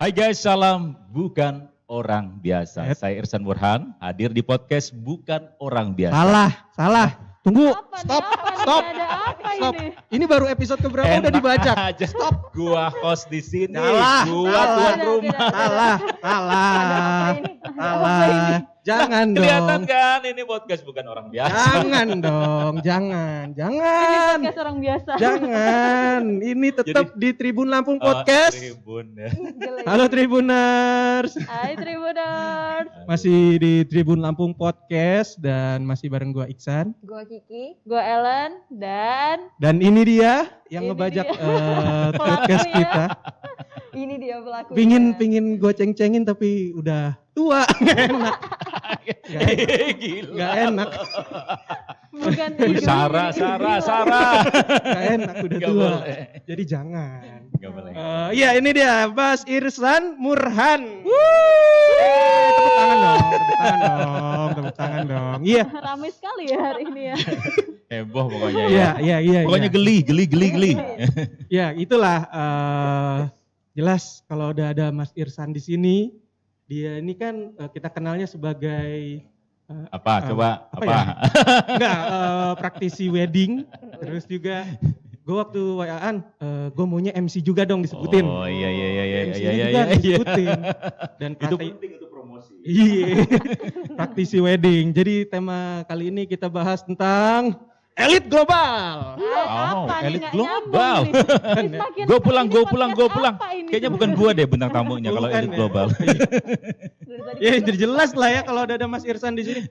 Hai guys, salam bukan orang biasa. Saya Irsan Burhan, hadir di podcast Bukan Orang Biasa. Salah. Tunggu, Apa stop. nih? Ada apa Stop. ini? Ini baru episode keberapa udah dibajak? aja. Stop. Gua host di sini. Salah. Gua tuan rumah. Salah. Apa ini? Jangan Kelihatan dong. kan ini podcast Bukan Orang Biasa. Jangan dong, jangan. Ini podcast orang biasa. Jangan. Ini tetap di Tribun Lampung Podcast. Tribun ya. Jelek. Halo Tribuners. Hai Tribuners. Masih di Tribun Lampung Podcast dan masih bareng gua Iksan. Gua Kiki, gua Ellen, dan ini dia yang Ini ngebajak dia. podcast Pelakunya. kita. ini dia pelakunya. Pingin gue ceng-cengin tapi udah tua. Gila. Gak enak. Bukan Wih, ego, Sarah. Gak enak udah Gak tua. boleh. Jadi jangan. Gak boleh. Iya ini dia Mas Irsan Murhan. Tepuk tangan dong. Iya. Ramai sekali ya hari ini ya. Heboh pokoknya ya. Iya. Pokoknya geli. Ya itulah jelas kalau udah ada Mas Irsan di sini. Dia ini kan kita kenalnya sebagai Apa? Coba apa apa? ya? Enggak, praktisi wedding. Terus juga gue waktu WA-an, gue maunya MC juga dong disebutin. Oh iya. MC-nya juga disebutin. Dan Itu penting untuk promosi. Iya, praktisi wedding. Jadi tema kali ini kita bahas tentang elit global. Apa nih, elit nggak global. nyambung nih. Ini semakin- Gue pulang. ini podcast apa ini? Kayaknya bukan gue deh bintang tamunya kalau Bukan elit ya. global. Dari tadi Ya kita- jelas lah ya kalau ada Mas Irsan di sini.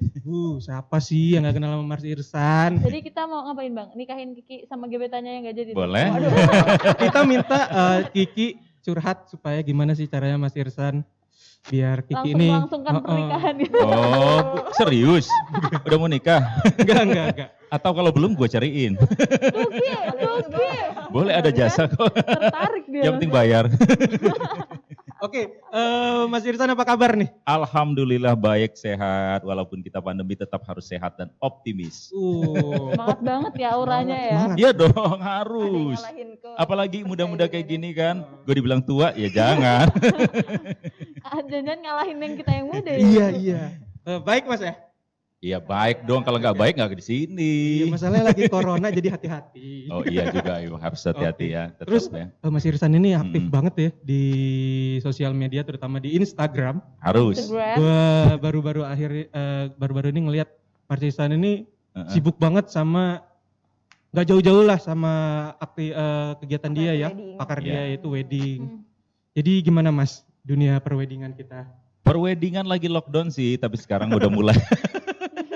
Siapa sih yang gak kenal sama Mas Irsan? Jadi kita mau ngapain bang? Nikahin Kiki sama gebetannya yang gak jadi? Boleh. Waduh. Kita minta Kiki curhat supaya gimana sih caranya Mas Irsan biar Kiki Langsung ini melangsungkan pernikahan gitu. Oh, serius? Udah mau nikah? Enggak. Atau kalau belum gue cariin. Tuki. Boleh ada jasa kok. Tertarik dia. Yang penting bayar. Oke, Mas Irsan apa kabar nih? Alhamdulillah baik, sehat. Walaupun kita pandemi tetap harus sehat dan optimis. Semangat banget ya auranya ya. Semangat. Iya dong, Ada yang harus. ngalahin ke. Apalagi muda-muda kayak gini kan. Gue dibilang tua, ya jangan. Jangan ngalahin yang kita yang muda ya. Iya. Baik Mas ya? Iya baik dong, kalau nggak baik nggak di sini. Iya, masalahnya lagi corona jadi hati-hati. Oh iya juga, harus hati-hati ya. Tetap Terus ya. Mas Irsan ini aktif Mm-mm. banget ya di sosial media terutama di Instagram. Harus. Instagram. Gua baru-baru ini ngelihat Mas Irsan ini sibuk banget sama nggak jauh-jauh lah sama kegiatan dia ya, Wedding. pakar Iya. dia itu wedding. Hmm. Jadi gimana Mas dunia perweddingan kita? Perweddingan lagi lockdown sih, tapi sekarang udah mulai.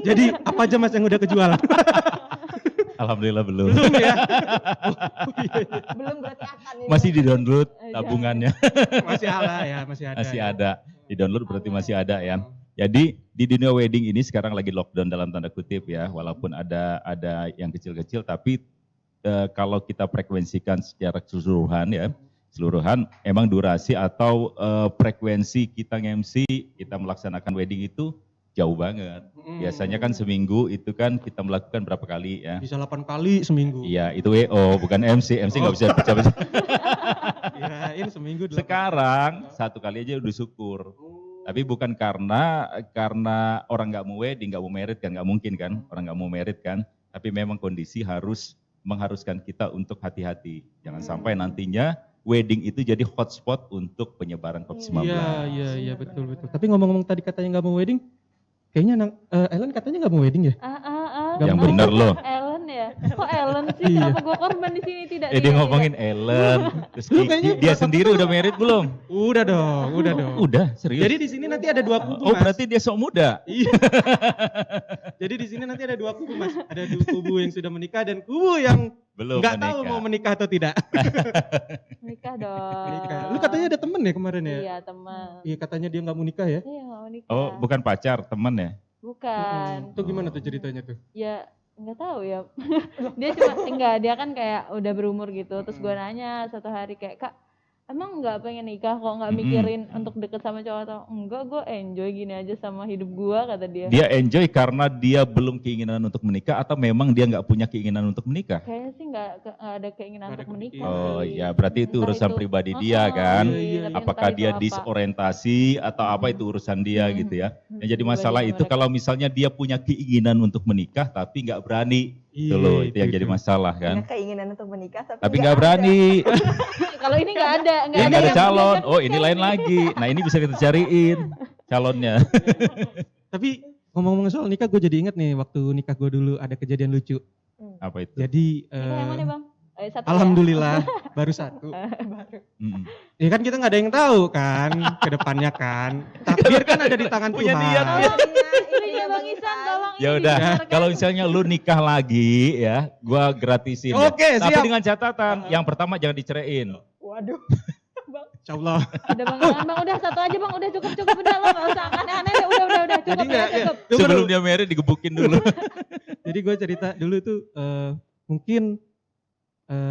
Jadi apa aja Mas yang udah kejual? Alhamdulillah belum. Belum ya? Belum berarti akan ini. Masih di-download Jangan. tabungannya. Masih ada ya, masih ada. Masih ya. ada. Di-download berarti masih ada ya. Jadi di dunia wedding ini sekarang lagi lockdown dalam tanda kutip ya. Walaupun ada yang kecil-kecil, tapi kalau kita frekuensikan secara keseluruhan emang durasi atau frekuensi kita nge-MC, kita melaksanakan wedding itu jauh banget. Biasanya kan seminggu itu kan kita melakukan berapa kali ya? Bisa 8 kali seminggu. Iya, itu WO, bukan MC. MC nggak bisa baca-baca. Kirain seminggu 8. Sekarang satu kali aja udah syukur. Tapi bukan karena orang nggak mau wedding, nggak mau merit kan, nggak mungkin kan, orang nggak mau merit kan. Tapi memang kondisi harus mengharuskan kita untuk hati-hati. Jangan sampai nantinya wedding itu jadi hotspot untuk penyebaran COVID-19. Iya betul. Tapi ngomong-ngomong tadi katanya nggak mau wedding, kayaknya Ellen katanya nggak mau wedding ya? Gak Yang mau. bener loh. Ellen ya. Kok Ellen sih? Iya. Kenapa gue korban di sini tidak? Dia ngomongin Ellen, terus Lu kayaknya dia sendiri udah merit belum? Udah dong. Udah, serius. Jadi di sini nanti ada 2 kubu Oh Mas. berarti dia sok muda. Iya. Jadi di sini nanti ada 2 kubu Mas. Ada 2 kubu yang sudah menikah dan kubu yang Belum nggak tahu mau menikah atau tidak. Nikah dong. Nikah. Lu katanya ada temen ya kemarin ya? Iya teman. Iya katanya dia nggak mau nikah ya? Iya nggak mau nikah. Oh bukan pacar, teman ya? Bukan. Itu gimana tuh ceritanya tuh? Ya nggak tahu ya. Dia cuma enggak, dia kan kayak udah berumur gitu. Terus gue nanya satu hari kayak, "Kak, emang nggak pengen nikah kok, nggak mikirin untuk deket sama cowok atau enggak, gue enjoy gini aja sama hidup gue, kata dia. Dia enjoy karena dia belum keinginan untuk menikah atau memang dia nggak punya keinginan untuk menikah? Kayaknya sih nggak ada keinginan Nggak ada untuk menikah. Oh sih. ya, berarti itu Entah urusan itu- pribadi dia kan. Iya, tapi Apakah entah dia itu apa. disorientasi atau apa itu urusan dia gitu ya. Yang jadi Pribadi masalah itu mereka. kalau misalnya dia punya keinginan untuk menikah tapi nggak berani, itu Iya, loh itu yang itu. jadi masalah Punya kan. keinginan untuk menikah Tapi nggak berani, Kalau ini nggak ada, ya nggak ada yang calon. punya Oh ini lain lagi. Nah ini bisa kita cariin calonnya. Tapi ngomong-ngomong soal nikah, gue jadi inget nih waktu nikah gue dulu ada kejadian lucu. Apa itu? Jadi Nikah yang mana bang? Satu alhamdulillah baru satu. Mm-mm. Ya kan kita nggak ada yang tahu kan ke depannya kan. Takdir kan ada di tangan Punya Tuhan. niat, Ya. Iya bang Isan, tolong Ya ini udah, didengarkan. kalau misalnya lu nikah lagi ya, gua gratisin. ya. Oke, Tapi siap. dengan catatan, yang pertama jangan diceraiin. Waduh. Insya Allah. Udah bang, jangan, bang, udah satu aja bang, udah cukup udah, lo nggak usah aneh-aneh deh, udah Jadi cukup nggak, ya, ya, cukup. tunggu Sebelum dulu. dia married digebukin dulu. Jadi gue cerita dulu tuh mungkin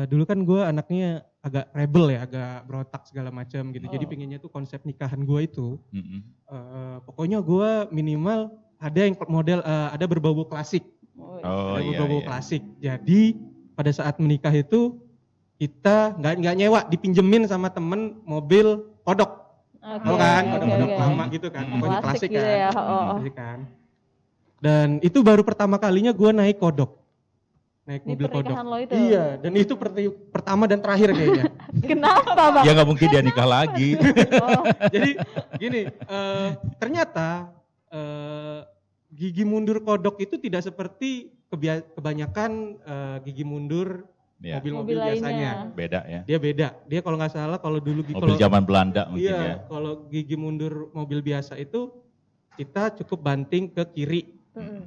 dulu kan gue anaknya agak rebel ya, agak berotak segala macam gitu. Jadi Oh. pengennya tuh konsep nikahan gue itu Mm-mm. pokoknya gue minimal ada yang model ada berbau klasik, Oh ada iya. berbau iya. klasik. Jadi pada saat menikah itu kita nggak nyewa, dipinjemin sama temen mobil kodok. Oke, Tahu kan, oke, kodok-kodok oke. lama gitu kan, pokoknya Klasik klasik gitu kan. ya, oh. Klasik kan. Dan itu baru pertama kalinya gue naik kodok. Naik Ini mobil kodok. pernikahan lo itu? Iya, dan itu pertama dan terakhir kayaknya. Kenapa bang? Ya nggak mungkin dia nikah lagi. Oh, Jadi gini, ternyata gigi mundur kodok itu tidak seperti kebanyakan gigi mundur Ya, mobil-mobil Mobil biasanya. lainnya. beda ya. Dia beda. Dia kalau nggak salah kalau dulu Mobil zaman Belanda mungkin iya, ya. kalau gigi mundur mobil biasa itu kita cukup banting ke kiri.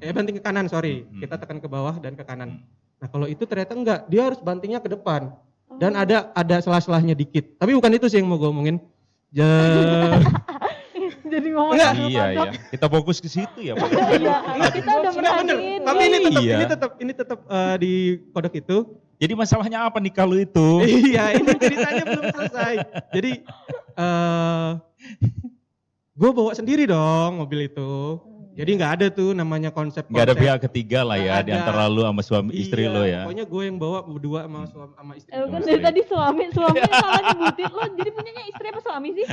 Banting ke kanan, sorry. Kita tekan ke bawah dan ke kanan. Nah, kalau itu ternyata enggak, dia harus bantingnya ke depan. Dan ada selah-selahnya dikit. Tapi bukan itu sih yang mau gue omongin. Jadi ngomong Enggak. sama Iya kodok. ya. Kita fokus ke situ ya. Pak. Iya, kita udah pernah Bener. gini. Tapi Iya. ini tetap di kodok itu. Jadi masalahnya apa nikah lu itu? Iya, ini ceritanya belum selesai. Jadi gue bawa sendiri dong mobil itu. Jadi nggak ada tuh namanya konsep. Nggak ada pihak ketiga lah ya Nggak di ada. antara lu sama suami istri Iya, lo ya. Pokoknya gue yang bawa berdua sama istri. Kan Sama dari istri. tadi suami salah nyebutin lo, jadi punyanya istri apa suami sih?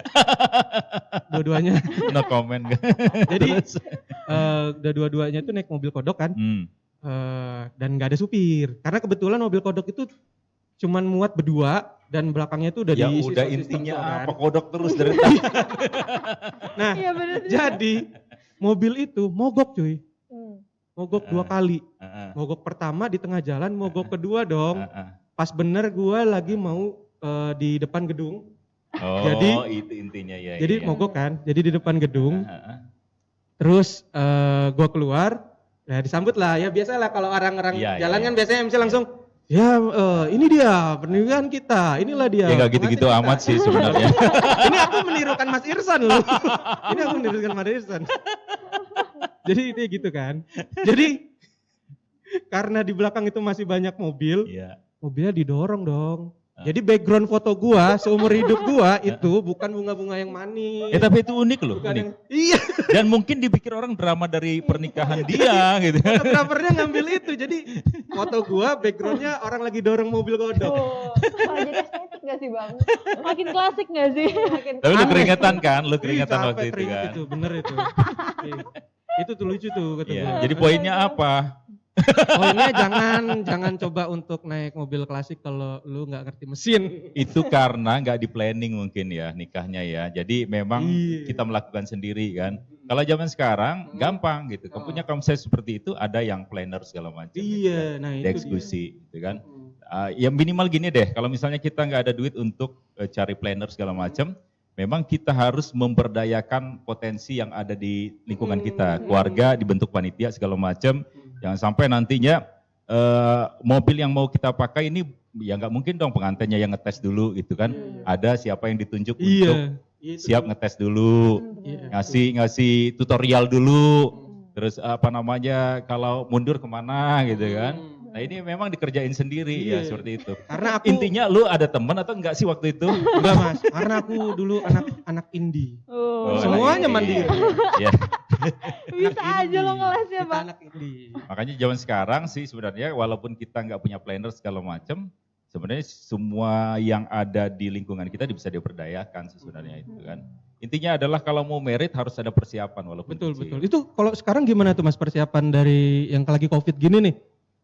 Dua-duanya. No comment. Jadi udah dua-duanya tuh naik mobil kodok kan. Dan nggak ada supir. Karena kebetulan mobil kodok itu cuman muat berdua dan belakangnya tuh udah Ya diisi udah sound system intinya semua kan. apa kodok terus dari tadi. Nah, Iya bener. jadi mobil itu mogok cuy. Mogok dua kali. Heeh. Mogok pertama di tengah jalan, mogok kedua dong. Heeh. Pas bener gua lagi mau di depan gedung. Oh, Jadi- itu intinya ya. Jadi iya. mogok kan. Jadi di depan gedung. Heeh. Terus gua keluar, ya disambut lah. Ya biasalah kalau orang-orang Iya, jalan iya, kan biasanya MC langsung, ya ini dia pernikahan kita, inilah dia. Ya nggak gitu-gitu pengantin amat kita." sih sebenarnya. Ini aku menirukan Mas Irsan loh. Ini aku menirukan Mas Irsan. Jadi itu gitu kan. Jadi karena di belakang itu masih banyak mobil, Iya. mobilnya didorong dong. Jadi background foto gua seumur hidup gua itu bukan bunga-bunga yang manis. Tapi itu unik loh. Bukan Unik. yang, iya, Dan mungkin dipikir orang drama dari pernikahan dia gitu. fotografernya ngambil itu. Jadi foto gua backgroundnya orang lagi dorong mobil kodok. Oh, jadi estetik gak sih bang? Makin klasik gak sih? Makin Tapi lu Aneh. keringetan kan? Lu Ih, keringetan capek, waktu itu teringat kan? itu, bener itu. Itu tuh lucu tuh kata Iya. gua. Jadi poinnya apa? Poinnya jangan coba untuk naik mobil klasik kalau lu nggak ngerti mesin. Itu karena nggak di planning mungkin ya nikahnya ya. Jadi memang Iya. kita melakukan sendiri kan. Kalau zaman sekarang gampang gitu. Kamu punya konsep seperti itu ada yang planner segala macam. Iya, nah itu dia. Eksekusi gitu kan. Ya minimal gini deh, kalau misalnya kita nggak ada duit untuk cari planner segala macam, memang kita harus memberdayakan potensi yang ada di lingkungan kita, keluarga dibentuk panitia segala macam, jangan sampai nantinya mobil yang mau kita pakai ini ya nggak mungkin dong pengantinnya yang ngetes dulu gitu kan, ada siapa yang ditunjuk untuk Iya. Itu siap ngetes dulu, Iya. ngasih tutorial dulu, terus apa namanya kalau mundur kemana gitu kan. Nah ini memang dikerjain sendiri ya Iya. seperti itu. Karena aku Intinya lu ada teman atau enggak sih waktu itu? enggak Mas, karena aku dulu anak indie. Oh, Semuanya anak mandiri. indie. Ya. bisa Anak aja lo indie. ngelesnya, Kita Bang. anak indie. Makanya zaman sekarang sih sebenarnya walaupun kita nggak punya planner segala macam, sebenarnya semua yang ada di lingkungan kita bisa diperdayakan sih sebenarnya itu kan. Intinya adalah kalau mau merit harus ada persiapan walaupun Betul, kecil. betul. Itu kalau sekarang gimana tuh Mas persiapan dari yang lagi Covid gini nih?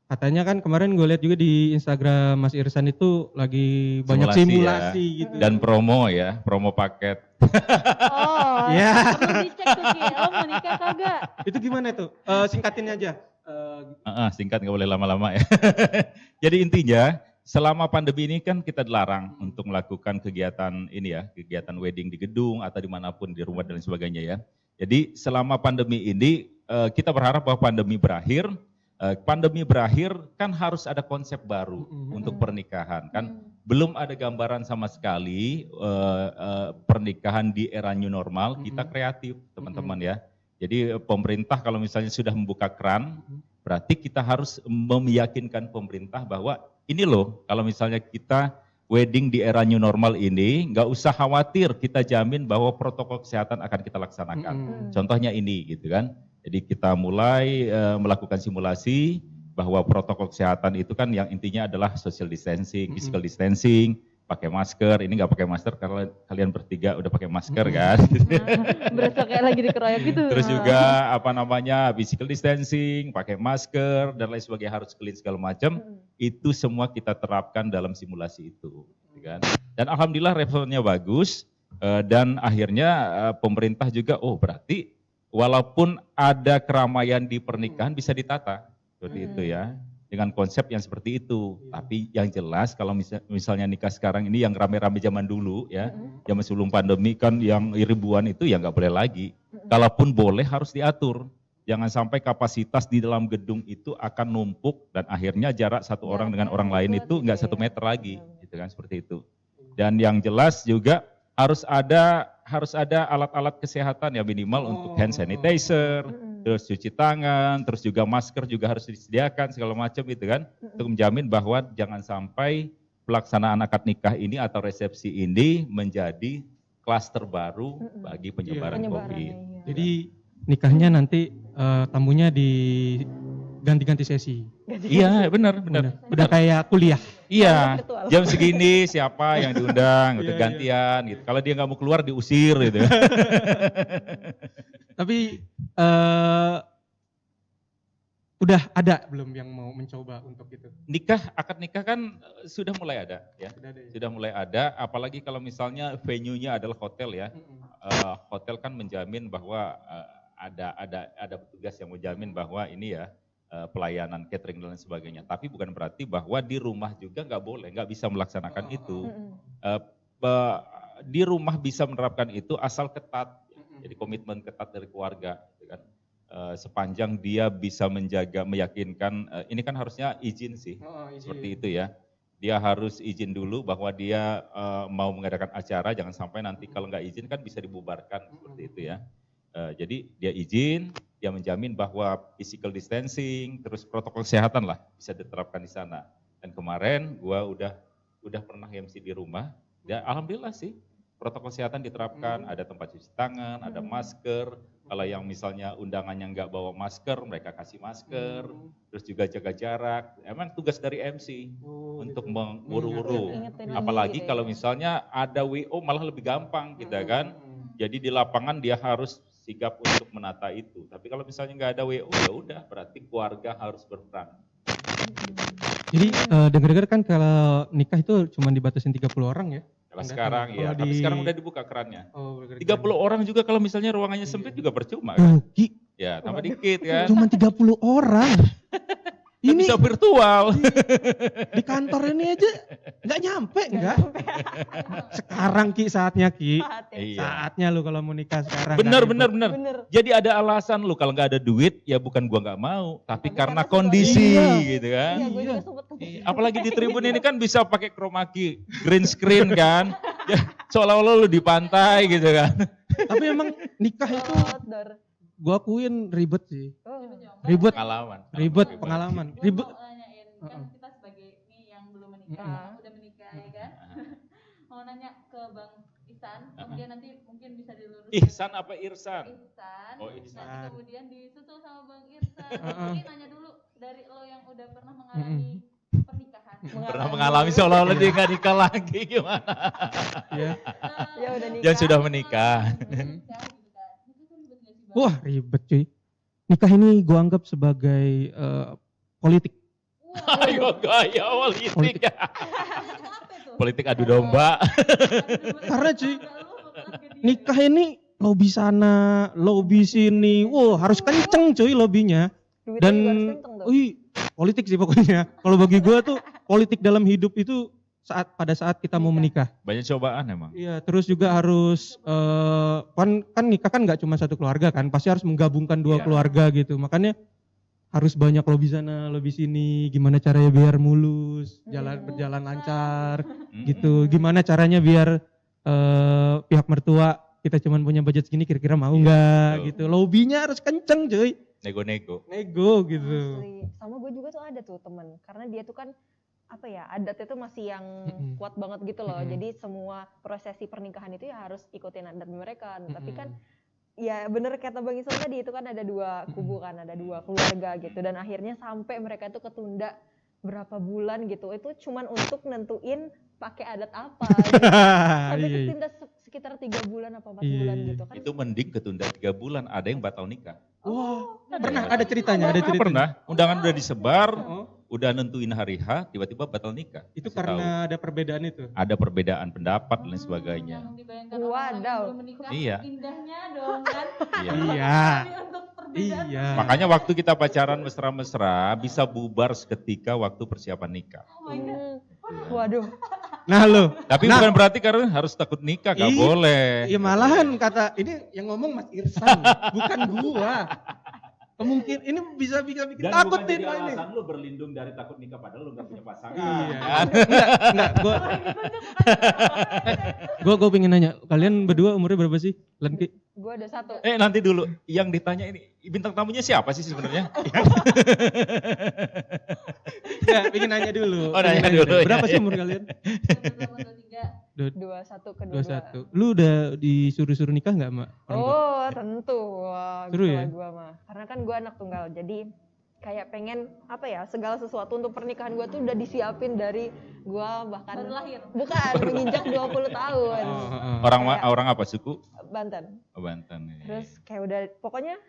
Katanya kan kemarin gue lihat juga di Instagram Mas Irsan itu lagi banyak Simulasi simulasi gitu. Dan promo ya, promo paket. Oh, Ya. perlu dicek tuh Ki, lo mau nikah kagak? Itu gimana tuh? Singkatin aja. Singkat nggak boleh lama-lama ya. Jadi intinya selama pandemi ini kan kita dilarang untuk melakukan kegiatan ini ya, kegiatan wedding di gedung atau dimanapun di rumah dan lain sebagainya ya. Jadi selama pandemi ini kita berharap bahwa pandemi berakhir. Pandemi berakhir kan harus ada konsep baru untuk pernikahan kan. Belum ada gambaran sama sekali pernikahan di era new normal. Kita kreatif teman-teman ya. Jadi pemerintah kalau misalnya sudah membuka keran, berarti kita harus meyakinkan pemerintah bahwa ini loh, kalau misalnya kita wedding di era new normal ini, nggak usah khawatir, kita jamin bahwa protokol kesehatan akan kita laksanakan. Contohnya ini gitu kan. Jadi kita mulai melakukan simulasi bahwa protokol kesehatan itu kan yang intinya adalah social distancing, physical distancing, pakai masker. Ini nggak pakai masker karena kalian bertiga udah pakai masker kan. Berasa kayak lagi dikeroyok gitu. Terus juga apa namanya physical distancing, pakai masker dan lain sebagainya harus clean segala macam. Itu semua kita terapkan dalam simulasi itu, gitu kan. Dan alhamdulillah responnya bagus dan akhirnya pemerintah juga berarti walaupun ada keramaian di pernikahan bisa ditata seperti itu ya. Dengan konsep yang seperti itu. Tapi yang jelas kalau misalnya nikah sekarang ini yang rame-rame zaman dulu ya, zaman sebelum pandemi kan yang ribuan itu ya nggak boleh lagi. Kalaupun boleh harus diatur. Jangan sampai kapasitas di dalam gedung itu akan numpuk dan akhirnya jarak satu orang dengan orang lain itu nggak 1 meter lagi, gitu kan seperti itu. Dan yang jelas juga harus ada alat-alat kesehatan ya minimal untuk hand sanitizer, terus cuci tangan, terus juga masker juga harus disediakan segala macam gitu kan, untuk menjamin bahwa jangan sampai pelaksanaan akad nikah ini atau resepsi ini menjadi klaster baru bagi penyebaran COVID. Jadi nikahnya nanti tamunya diganti-ganti sesi. Iya benar. Udah kayak kuliah. Iya, Virtual. jam segini siapa yang diundang, gitu Iya, gantian gitu. Kalau dia nggak mau keluar diusir gitu. Tapi udah ada belum yang mau mencoba untuk itu? Akad nikah kan sudah mulai ada ya. Sudah ada ya? Sudah mulai ada, apalagi kalau misalnya venue-nya adalah hotel ya. Hotel kan menjamin bahwa ada petugas yang menjamin bahwa ini ya pelayanan catering dan lain sebagainya. Tapi bukan berarti bahwa di rumah juga nggak bisa melaksanakan itu. Di rumah bisa menerapkan itu asal ketat. Jadi komitmen ketat dari keluarga, gitu kan. Sepanjang dia bisa meyakinkan, ini kan harusnya izin sih, seperti itu ya. Dia harus izin dulu bahwa dia mau mengadakan acara, jangan sampai nanti kalau nggak izin kan bisa dibubarkan, seperti itu ya. Jadi dia izin, dia menjamin bahwa physical distancing, terus protokol kesehatan lah bisa diterapkan di sana. Dan kemarin gua udah pernah MC di rumah, ya alhamdulillah sih protokol kesehatan diterapkan, ada tempat cuci tangan, ada masker. Kalau yang misalnya undangannya nggak bawa masker, mereka kasih masker, terus juga jaga jarak. Emang tugas dari MC untuk menguru-uru. Ingetin Apalagi gitu kalau ya. misalnya ada WO malah lebih gampang gitu kan. Jadi di lapangan dia harus sigap untuk menata itu. Tapi kalau misalnya nggak ada WO ya udah berarti keluarga harus berperan. Jadi dengar-dengar kan kalau nikah itu cuma dibatasin 30 orang ya? Kalau sekarang ya, tapi sekarang udah dibuka kerannya. Oh, 30 orang juga kalau misalnya ruangannya sempit juga percuma kan. Ki, Ya, tambah dikit kan. cuma 30 orang. Kan Ini bisa virtual. di kantor ini aja nggak nyampe enggak? Sekarang Ki saatnya Ki. Iya. Saatnya lu kalau mau nikah sekarang. Bener. Bener. Jadi ada alasan lu kalau nggak ada duit ya bukan gua nggak mau, tapi karena karena kondisi situasi. gitu kan. Iya, gue juga sempet Iya, apalagi di tribun ini kan bisa pakai chroma key, green screen kan. Ya, seolah-olah lu di pantai gitu kan. Tapi emang nikah itu outdoor. gua akuin ribet sih. Oh. Ribet, Pengalaman. ribet pengalaman. Ribet. Mau nanyain kan kita sebagai nih yang belum menikah, yang udah menikah ya kan. Mau nanya ke Bang Ihsan, kemudian nanti mungkin bisa diluruskan. Ihsan apa Irsan? Ihsan. Oh, Ihsan. Nanti kemudian disusul sama Bang Irsan. Mungkin nanya dulu dari lo yang udah pernah mengalami pernikahan. Pernah mengalami seolah-olah dia nggak nikah lagi gimana? Ya. Ya udah nikah. Yang sudah menikah. Nikah gitu kan. Itu tuh ribet gak sih Bang? Wah, ribet cuy. Nikah ini gua anggap sebagai politik. Ayo gaya politik. Apa itu? Politik adu domba. Karena cuy, nikah ini lobby sana, lobby sini. Wow, harus kenceng cuy lobbynya. Duitnya Dan juga harus kenceng tuh. politik sih pokoknya. Kalau bagi gua tuh politik dalam hidup itu pada saat kita mau menikah. Banyak cobaan emang. Iya, terus juga harus kan nikah kan nggak cuma satu keluarga kan, pasti harus menggabungkan dua keluarga gitu. Makanya harus banyak lobby sana, lobby sini, gimana caranya biar mulus, berjalan lancar gitu. Gimana caranya biar pihak mertua kita cuma punya budget segini kira-kira mau nggak gitu. Lobbynya harus kenceng cuy. Nego-nego. Nego gitu. Asli. Sama gue juga tuh ada tuh temen, karena dia tuh kan apa ya, adatnya tuh masih yang kuat banget gitu loh. Jadi semua prosesi pernikahan itu ya harus ikutin adat mereka. Tapi kan ya bener kata Bang Ihsan tadi, itu kan ada dua kubu kan, ada dua keluarga gitu. Dan akhirnya sampai mereka itu ketunda berapa bulan gitu. Itu cuman untuk nentuin pakai adat apa gitu. Sampai ketunda sekitar 3 bulan apa 4 bulan gitu kan. Itu mending ketunda 3 bulan, ada yang batal nikah. Wah, pernah ada ceritanya, Pernah, undangan udah disebar, udah nentuin hari H, tiba-tiba batal nikah. Itu Kasih karena tahu. ada perbedaan itu. Ada perbedaan pendapat dan sebagainya. Yang dibayangkan orang yang belum menikah, Iya. indahnya dong kan. Iya. Tapi untuk perbedaan Iya. Makanya waktu kita pacaran mesra-mesra bisa bubar seketika waktu persiapan nikah. oh my god. Waduh. Nah lo, Tapi bukan berarti karena harus takut nikah, gak boleh. iya malahan kata ini yang ngomong Mas Irsan, bukan gua. Kemungkinan ini bisa bikin takut nih ini. lu berlindung dari takut nikah padahal lu gak punya pasangan. Iya. Enggak, gua pengen nanya, kalian berdua umurnya berapa sih? Lenki? Gue ada satu. Nanti dulu, yang ditanya ini bintang tamunya siapa sih sebenarnya? Enggak, pengen nanya dulu. Oh, nanya dulu, Berapa ya, sih ya. umur kalian? 21 ke 22. 21. Lu udah disuruh-suruh nikah enggak, Mak? Oh, tentu. Wah, Seru gila ya? gua mah. Karena kan gua anak tunggal. Jadi kayak pengen apa ya, segala sesuatu untuk pernikahan gua tuh udah disiapin dari gua bahkan Baru lahir. Bukan, menginjak 20 tahun. Orang apa suku? Banten. Oh, Banten. Terus kayak udah pokoknya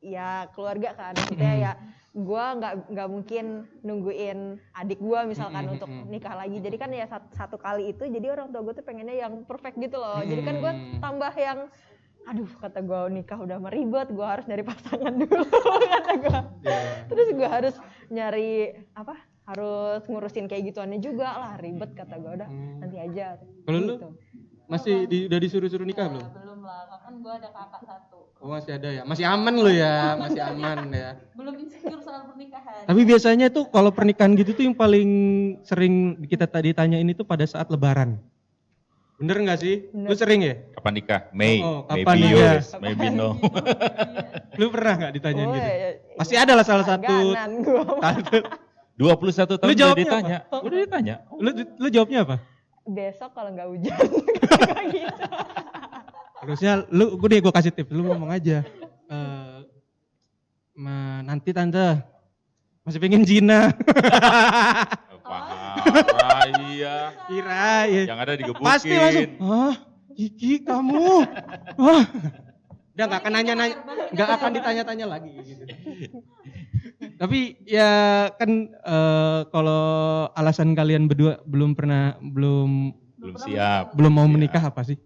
ya keluarga kan. Maksudnya ya gua nggak mungkin nungguin adik gua misalkan untuk nikah lagi. Jadi kan ya satu kali itu jadi orang tua gua tuh pengennya yang perfect gitu loh. Jadi kan gua tambah yang aduh kata gua nikah udah meribet, gua harus nyari pasangan dulu kata gua. Terus gua harus nyari apa? Harus ngurusin kayak gituannya juga lah, ribet kata gua, udah nanti aja. Kalau lu Gitu. masih udah disuruh-suruh nikah belum? Belum lah, kan gue ada kakak satu. Oh, masih ada ya. Masih aman lu ya, masih aman ya. Belum insecure soal pernikahan. Tapi biasanya tuh kalau pernikahan gitu tuh yang paling sering kita tadi tanyain itu pada saat lebaran. Bener nggak sih? Bener. Lu sering ya? Kapan nikah? May. Kapan Maybe nikah? yes, maybe no. Lu pernah nggak ditanyain Oh, gitu? ya, Pasti ada lah salah satu. Langganan gua. 21 tahun Lu udah jawabnya ditanya. Udah ditanya. Lu jawabnya apa? Besok kalau nggak hujan. Gitu. Harusnya gue kasih tips, lu ngomong aja. Nanti tante masih pengen zina. Parah, iya. Kira ya. Yang ada digebukin. Pasti langsung, Kiki kamu. Udah nggak akan nanya-nanya, nggak akan ditanya-tanya lagi gitu. Tapi ya kan kalau alasan kalian berdua belum siap. belum mau menikah apa sih?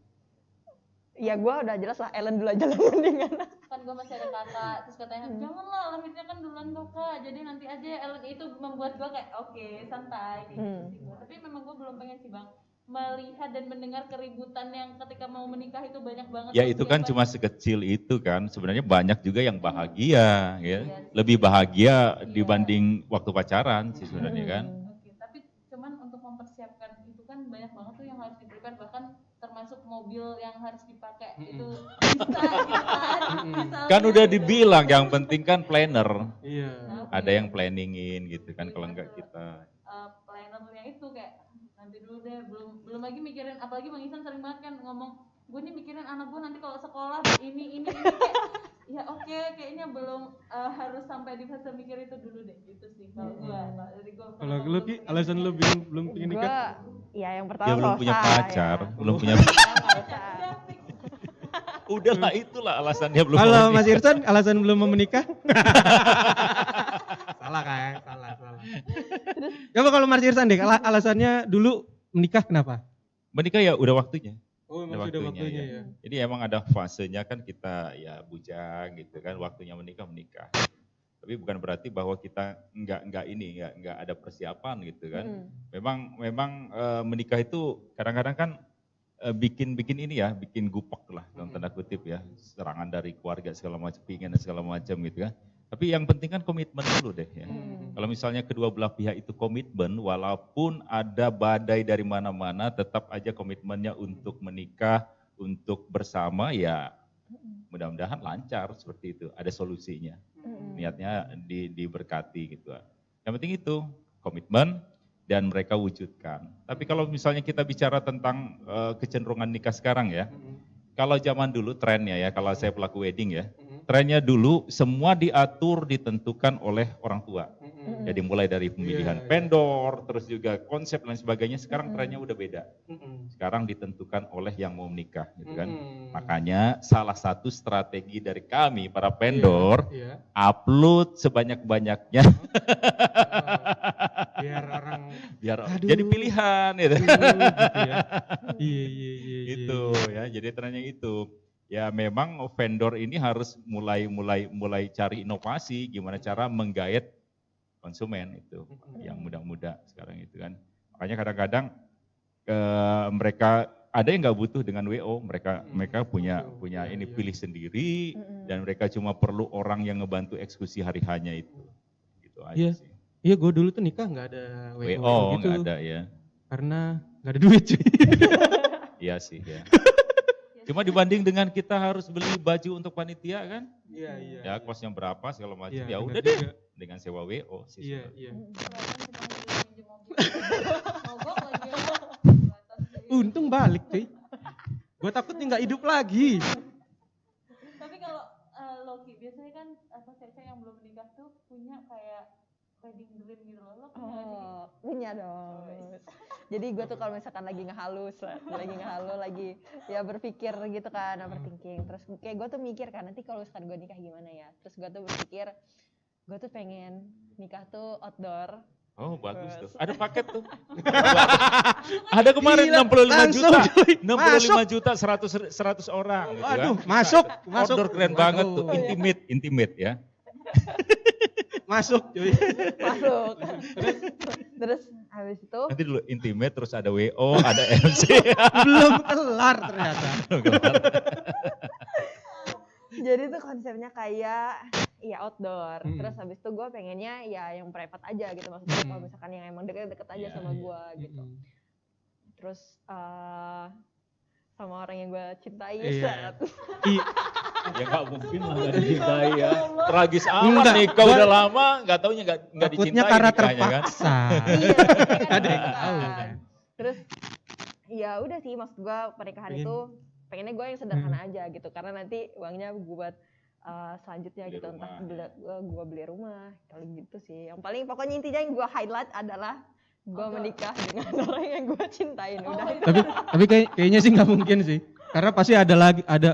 Ya gue udah jelas lah, Ellen dulu aja lah mendingan. Kan gue masih ada kakak, terus katanya janganlah lahirnya kan duluan kakak, jadi nanti aja Ellen. Itu membuat gue kayak oke, santai gitu. Tapi memang gue belum pengen sih bang melihat dan mendengar keributan yang ketika mau menikah itu banyak banget. Ya itu kan cuma sekecil itu kan, sebenarnya banyak juga yang bahagia ya. Lebih bahagia dibanding waktu pacaran sih sebenarnya kan. Oke, tapi cuman untuk mempersiapkan itu kan banyak banget tuh yang harus diberikan, bahkan termasuk mobil yang harus dipakai itu bisa gitu kan. Kan udah dibilang yang penting kan planner. Iya. Nah, ada yang planningin gitu kan, kalau enggak kita. Planner yang itu kayak nanti dulu deh, belum lagi mikirin, apalagi Bang Isan sering banget kan ngomong, gue nih mikirin anak gue nanti kalau sekolah ini kayak ya oke, kayaknya belum harus sampai di fase mikir itu dulu deh, gitu sih kalau gue. Kalau lu Ki, alasan lu belum punya nikah? Gue, ya yang pertama Dia belum punya pacar, belum punya. Udahlah, itulah alasannya belum. Kalau mau Mas nikah. Irsan alasan belum mau menikah? Salah kan? Salah. Coba kalau Mas Irsan deh, alasannya dulu menikah kenapa? Menikah ya udah waktunya. Oh, Udah emang sudah waktunya ya. Jadi emang ada fasenya kan, kita ya bujang gitu kan, waktunya menikah. Tapi bukan berarti bahwa kita nggak ada persiapan gitu kan. Memang menikah itu kadang-kadang kan bikin ini ya, bikin gupek lah dalam tanda kutip ya, serangan dari keluarga segala macam, pingin dan segala macam gitu kan. Tapi yang penting kan komitmen dulu deh ya. Kalau misalnya kedua belah pihak itu komitmen, walaupun ada badai dari mana-mana, tetap aja komitmennya untuk menikah, untuk bersama, ya mudah-mudahan lancar seperti itu, ada solusinya. Niatnya diberkati gitu. Yang penting itu komitmen dan mereka wujudkan. Tapi kalau misalnya kita bicara tentang kecenderungan nikah sekarang ya, kalau zaman dulu trennya ya, kalau saya pelaku wedding ya, trennya dulu semua diatur, ditentukan oleh orang tua. Jadi mulai dari pemilihan vendor, terus juga konsep dan sebagainya, sekarang trennya udah beda. Sekarang ditentukan oleh yang mau menikah gitu kan. Makanya salah satu strategi dari kami para vendor, upload sebanyak-banyaknya. Biar jadi pilihan gitu. Iya. Itu ya, jadi trennya itu. Ya memang vendor ini harus mulai cari inovasi, gimana cara menggait konsumen itu yang muda-muda sekarang itu kan. Makanya kadang-kadang mereka ada yang nggak butuh dengan WO, mereka punya ini pilih sendiri, dan mereka cuma perlu orang yang ngebantu eksekusi hari hanya itu. Gitu aja sih. Iya, gue dulu tuh nikah nggak ada WO gitu. Nggak ada ya. Karena nggak ada duit sih. Iya sih ya. Cuma dibanding dengan kita harus beli baju untuk panitia kan? Iya. Ya kosnya berapa segala macam. Iya, Ya benar udah juga. deh dengan sewa WO sih. Iya. Mogok. Untung balik cuy. Gue takutnya nggak hidup lagi. Tapi kalau Loki biasanya kan cewek yang belum menikah tuh punya kayak wedding dream gitu loh. Lo punya nggak sih? Punya dong. Jadi gue tuh kalau misalkan lagi ngehalu, lagi ya berpikir gitu kan, overthinking. Terus kayak gue tuh mikir kan, nanti kalau misalkan gue nikah gimana ya. Terus gue tuh berpikir, gue tuh pengen nikah tuh outdoor. Oh bagus tuh, ada paket tuh. Ada kemarin Gila, 65 juta, langsung, cuy. 65 juta 100 orang. Gitu Waduh, kan. masuk. Outdoor keren banget tuh, intimate ya. Masuk cuy. Masuk. Terus habis itu Nanti dulu intimate, terus ada WO, ada MC. Belum kelar ternyata. jadi tuh konsepnya kayak ya outdoor. Terus habis itu gue pengennya ya yang private aja gitu, maksudnya kalau misalkan yang emang deket-deket aja sama gue gitu. Terus sama orang yang gue cintai saat Ya nggak mungkin lah nggak dicintai ya. Tragis amat Enggak, nikah udah lama, nggak taunya nggak dicintai. takutnya karena nikahnya kan. terpaksa. iya, Ada yang tahu kan. Terus ya udah sih, maksud gue pernikahan itu pengennya gue yang sederhana aja gitu, karena nanti uangnya gue buat selanjutnya Beli gitu, rumah. entah gue beli rumah kalau gitu sih. Yang paling pokoknya intinya yang gue highlight adalah gue menikah dengan orang yang gue cintain. Udah itu. Tapi kayaknya sih nggak mungkin sih. Karena pasti ada.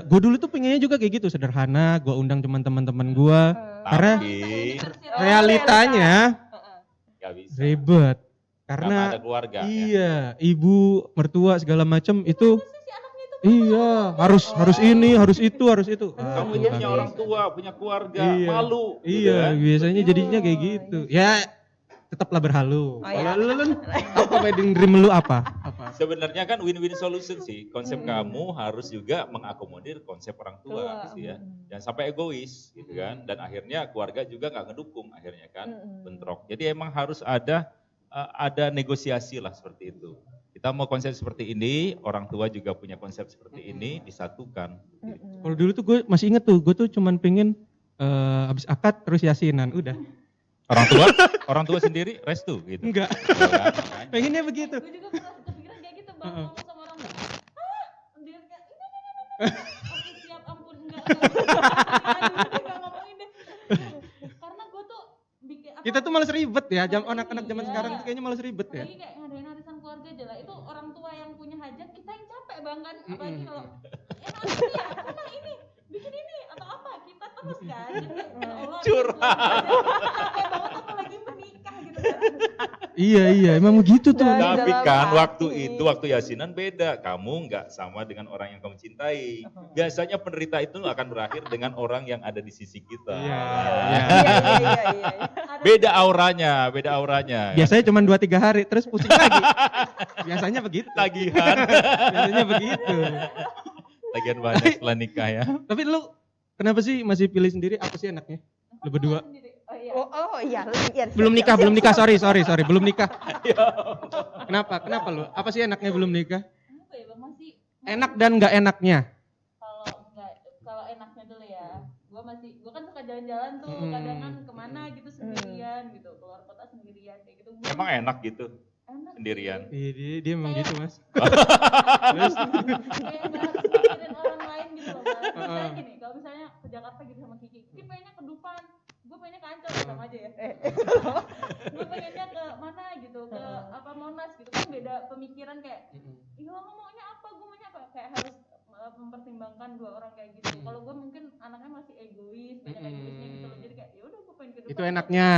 Gue dulu tuh pengennya juga kayak gitu, sederhana. Gue undang cuma teman-teman gue. Karena Tapi realitanya nggak bisa. ribet. Karena Karena ada keluarga. Ya. iya, ibu, mertua segala macam itu. Iya, harus ini, harus itu. Kamu ini punya orang tua, punya keluarga, Iya. malu. gitu Iya, kan. biasanya jadinya kayak gitu. Ya, tetaplah berhalu. Oh, iya. Kalau lu apa wedding dream lu apa? Sebenarnya kan win-win solution sih. Konsep kamu harus juga mengakomodir konsep orang tua gitu ya. Dan sampai egois gitu kan. Dan akhirnya keluarga juga nggak ngedukung akhirnya kan. Bentrok. Jadi emang harus ada negosiasi lah seperti itu. Kita mau konsep seperti ini, orang tua juga punya konsep seperti ini, disatukan. Gitu. Kalau dulu tuh gue masih inget tuh, gue tuh cuman pengen habis akad terus yasinan, udah. Orang tua sendiri restu gitu. Enggak. Oh, kan, makanya. Pengennya begitu. Gue juga pernah kepikiran kayak gitu bang, ngomong sama orang bang. Dia kayak ini. Aku siap ampun enggak ngomongin deh. Karena gue tuh bikin apa? Kita tuh males ribet ya, anak-anak zaman Iya. sekarang tuh kayaknya males ribet ya. Apalagi kayak ngadain arisan keluarga aja lah. Itu orang tua yang punya hajat, kita yang capek bang kan. Apalagi kalau ini ya, apa ini, bikin ini atau apa, kita terus kan. Jadi kayak, ya Allah, Curhat. capek banget apalagi menikah gitu kan. Iya, emang begitu tuh. Dari Tapi dalam kan hati. waktu yasinan beda. Kamu nggak sama dengan orang yang kamu cintai. Biasanya penderita itu akan berakhir dengan orang yang ada di sisi kita. Iya. Iya. Beda auranya. Biasanya cuma 2-3 hari terus pusing lagi. Biasanya begitu. Tagihan. Biasanya begitu. Tagihan banyak setelah nikah ya. Tapi lu kenapa sih masih pilih sendiri? Apa sih enaknya? Lu berdua. Oh iya. Oh iya. Belum nikah. Sorry. Belum nikah. Kenapa lu? Apa sih enaknya belum nikah? Apa ya bang, masih Enak dan nggak enaknya. kalau enaknya dulu ya, gue kan suka jalan-jalan tuh, kadang kan kemana gitu sendirian gitu, keluar kota sendirian kayak gitu. Emang enak gitu Enak sendirian. Iya, dia memang gitu mas. Terus kayak nggak harus mikirin orang lain gitu loh mas. Misalnya gini, kalau misalnya ke Jakarta gitu sama Kiki pengennya ke Dufan, gue pengennya ke Ancol, sama aja ya. Gue pengennya ke mana gitu, ke apa Monas gitu, kan beda pemikiran kayak, iya lo maunya apa, gue maunya apa, kayak harus mempertimbangkan dua orang kayak gitu. Kalau gue mungkin anaknya masih egois, banyak egoisnya gitu loh, jadi kayak ya udah gue pengen ke Dufan. Itu enaknya.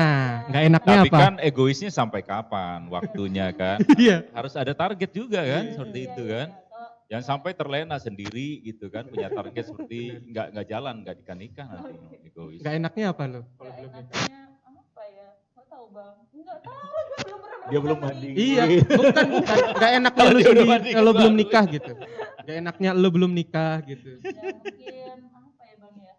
Nggak enaknya Tapi apa? kan egoisnya sampai kapan waktunya kan? Iya. Harus ada target juga kan, seperti Iya, itu iya, kan. iya. Kalau Jangan sampai terlena sendiri gitu kan, punya target seperti nggak jalan, nggak nikah nanti egois. Nggak enaknya apa lu? Kalau nggak belum nikah? enaknya apa ya, nggak tahu bang, nggak tahu, gue belum pernah Dia belum merasakan mandi. ini. Iya, bukan. Nggak enaknya Kalau lu dia udah sendiri mandi kalau belum baru. nikah gitu. Nggak enaknya lu belum nikah gitu. Ya mungkin apa ya bang ya,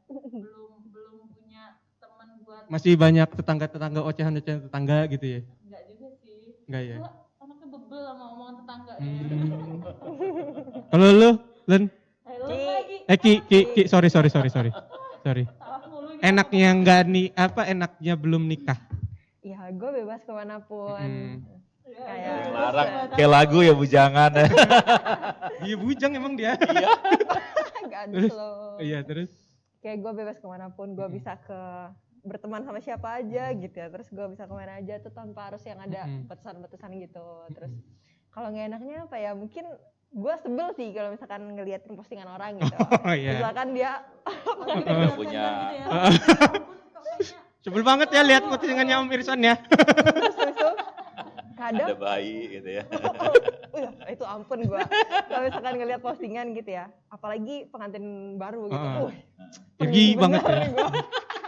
belum punya teman buat, Masih banyak tetangga ocehan-ocehan tetangga gitu ya? nggak juga sih. Enggak ya? Gue anaknya bebel sama omongan tetangga. Kalau lu, Len? Lu lagi. Ki, sorry. Sorry. Salah mulu ini. Enaknya enggak nih, enaknya belum nikah? Ya gue bebas kemanapun. Ya, Kayak Larang, kayak lagu ya bujangan. Iya bujang emang dia. Gadis loh. Iya terus? Kayak gue bebas kemanapun, gue bisa berteman sama siapa aja gitu ya. Terus gue bisa kemana aja tuh tanpa harus yang ada batasan-batasan gitu. Terus kalau nggak enaknya apa ya, mungkin gue sebel sih kalau misalkan ngeliatin postingan orang gitu. Oh iya. Misalkan dia Nggak punya. Gitu ya. Ampun, kok kayaknya Sebel banget ya lihat postingannya Om Irsan ya. terus itu kadang Ada bayi gitu ya. itu ampun gue kalau misalkan ngeliat postingan gitu ya, apalagi pengantin baru gitu. Pergi banget ya.